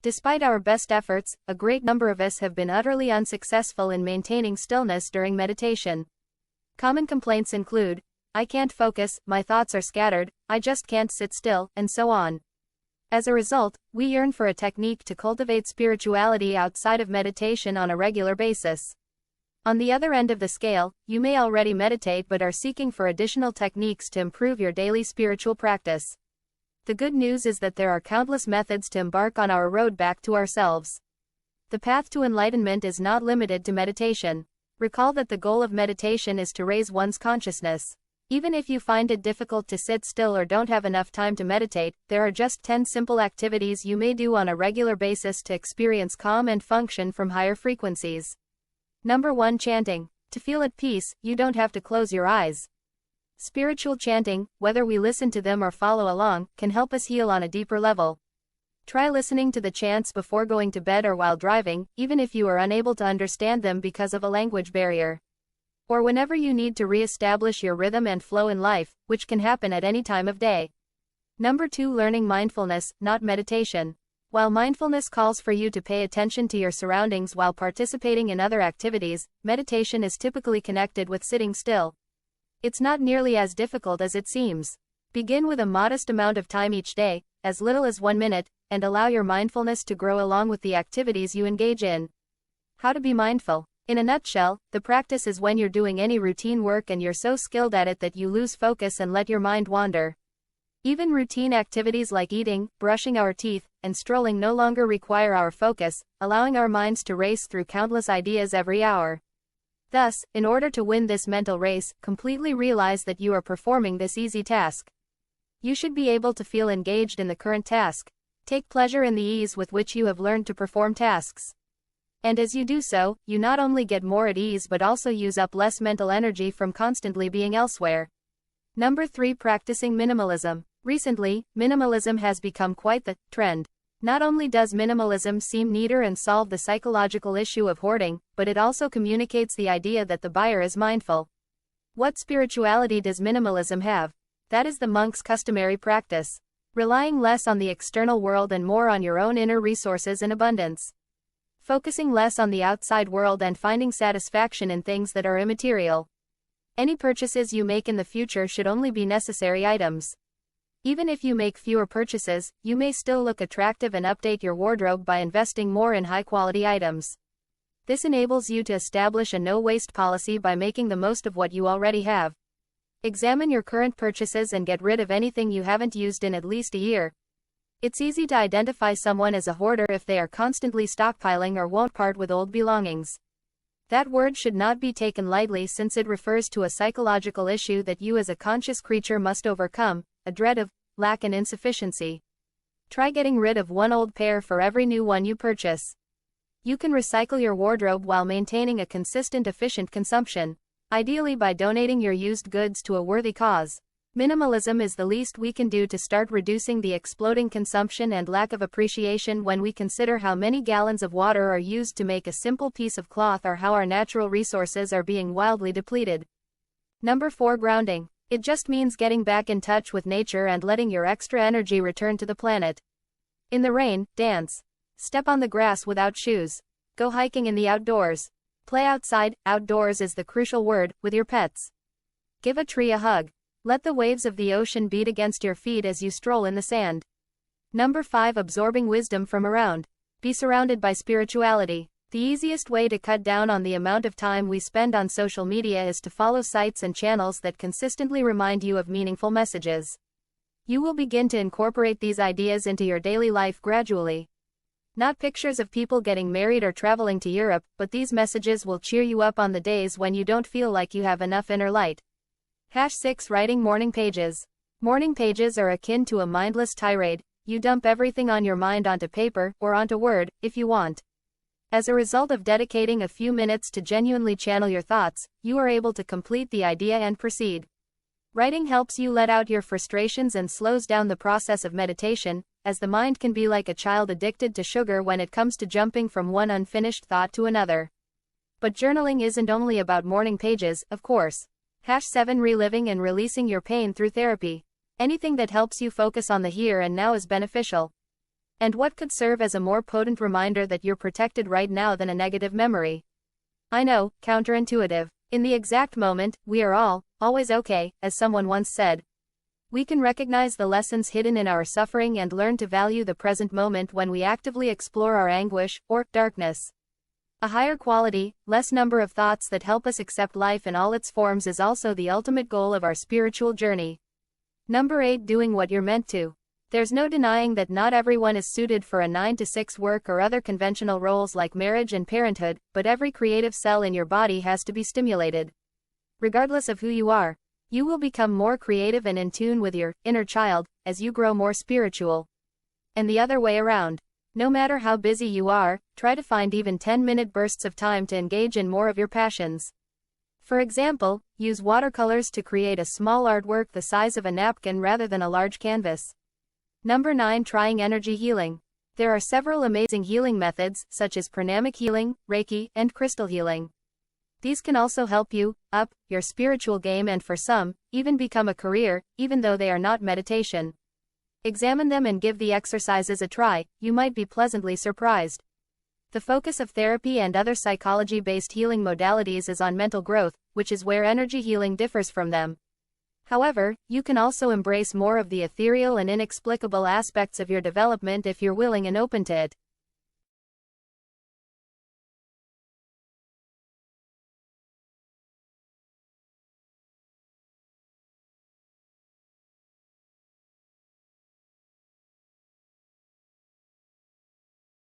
Despite our best efforts, a great number of us have been utterly unsuccessful in maintaining stillness during meditation. Common complaints include, "I can't focus, my thoughts are scattered, I just can't sit still," and so on. As a result, we yearn for a technique to cultivate spirituality outside of meditation on a regular basis. On the other end of the scale, you may already meditate but are seeking for additional techniques to improve your daily spiritual practice. The good news is that there are countless methods to embark on our road back to ourselves. The path to enlightenment is not limited to meditation. Recall that the goal of meditation is to raise one's consciousness. Even if you find it difficult to sit still or don't have enough time to meditate, there are just 10 simple activities you may do on a regular basis to experience calm and function from higher frequencies. Number 1. Chanting. To feel at peace, you don't have to close your eyes. Spiritual chanting, whether we listen to them or follow along, can help us heal on a deeper level. Try listening to the chants before going to bed or while driving, even if you are unable to understand them because of a language barrier. Or whenever you need to re-establish your rhythm and flow in life, which can happen at any time of day. Number 2. Learning mindfulness, not meditation. While mindfulness calls for you to pay attention to your surroundings while participating in other activities, meditation is typically connected with sitting still. It's not nearly as difficult as it seems. Begin with a modest amount of time each day, as little as 1 minute, and allow your mindfulness to grow along with the activities you engage in. How to be mindful. In a nutshell, the practice is when you're doing any routine work and you're so skilled at it that you lose focus and let your mind wander. Even routine activities like eating, brushing our teeth, and strolling no longer require our focus, allowing our minds to race through countless ideas every hour. Thus, in order to win this mental race, completely realize that you are performing this easy task. You should be able to feel engaged in the current task. Take pleasure in the ease with which you have learned to perform tasks. And as you do so, you not only get more at ease but also use up less mental energy from constantly being elsewhere. Number 3. Practicing minimalism. Recently, minimalism has become quite the trend. Not only does minimalism seem neater and solve the psychological issue of hoarding, but it also communicates the idea that the buyer is mindful. What spirituality does minimalism have? That is the monk's customary practice. Relying less on the external world and more on your own inner resources in abundance. Focusing less on the outside world and finding satisfaction in things that are immaterial. Any purchases you make in the future should only be necessary items. Even if you make fewer purchases, you may still look attractive and update your wardrobe by investing more in high-quality items. This enables you to establish a no-waste policy by making the most of what you already have. Examine your current purchases and get rid of anything you haven't used in at least a year. It's easy to identify someone as a hoarder if they are constantly stockpiling or won't part with old belongings. That word should not be taken lightly since it refers to a psychological issue that you as a conscious creature must overcome, a dread of lack and insufficiency. Try getting rid of one old pair for every new one you purchase. You can recycle your wardrobe while maintaining a consistent, efficient consumption, ideally by donating your used goods to a worthy cause. Minimalism is the least we can do to start reducing the exploding consumption and lack of appreciation when we consider how many gallons of water are used to make a simple piece of cloth or how our natural resources are being wildly depleted. Number 4. Grounding. It just means getting back in touch with nature and letting your extra energy return to the planet. In the rain, dance. Step on the grass without shoes. Go hiking in the outdoors. Play outside. Outdoors is the crucial word, with your pets. Give a tree a hug. Let the waves of the ocean beat against your feet as you stroll in the sand. Number 5. Absorbing wisdom from around. Be surrounded by spirituality. The easiest way to cut down on the amount of time we spend on social media is to follow sites and channels that consistently remind you of meaningful messages. You will begin to incorporate these ideas into your daily life gradually. Not pictures of people getting married or traveling to Europe, but these messages will cheer you up on the days when you don't feel like you have enough inner light. #6. Writing morning pages. Morning pages are akin to a mindless tirade. You dump everything on your mind onto paper, or onto Word, if you want. As a result of dedicating a few minutes to genuinely channel your thoughts, you are able to complete the idea and proceed. Writing helps you let out your frustrations and slows down the process of meditation, as the mind can be like a child addicted to sugar when it comes to jumping from one unfinished thought to another. But journaling isn't only about morning pages, of course. #7. Reliving and releasing your pain through therapy. Anything that helps you focus on the here and now is beneficial. And what could serve as a more potent reminder that you're protected right now than a negative memory? I know, counterintuitive. In the exact moment, we are always okay, as someone once said. We can recognize the lessons hidden in our suffering and learn to value the present moment when we actively explore our anguish, or darkness. A higher quality, less number of thoughts that help us accept life in all its forms is also the ultimate goal of our spiritual journey. Number 8. Doing what you're meant to. There's no denying that not everyone is suited for a 9-to-6 work or other conventional roles like marriage and parenthood, but every creative cell in your body has to be stimulated. Regardless of who you are, you will become more creative and in tune with your inner child as you grow more spiritual. And the other way around. No matter how busy you are, try to find even 10-minute bursts of time to engage in more of your passions. For example, use watercolors to create a small artwork the size of a napkin rather than a large canvas. Number 9. Trying energy healing. There are several amazing healing methods, such as pranamic healing, Reiki, and crystal healing. These can also help you up your spiritual game and for some, even become a career, even though they are not meditation. Examine them and give the exercises a try, you might be pleasantly surprised. The focus of therapy and other psychology-based healing modalities is on mental growth, which is where energy healing differs from them. However, you can also embrace more of the ethereal and inexplicable aspects of your development if you're willing and open to it.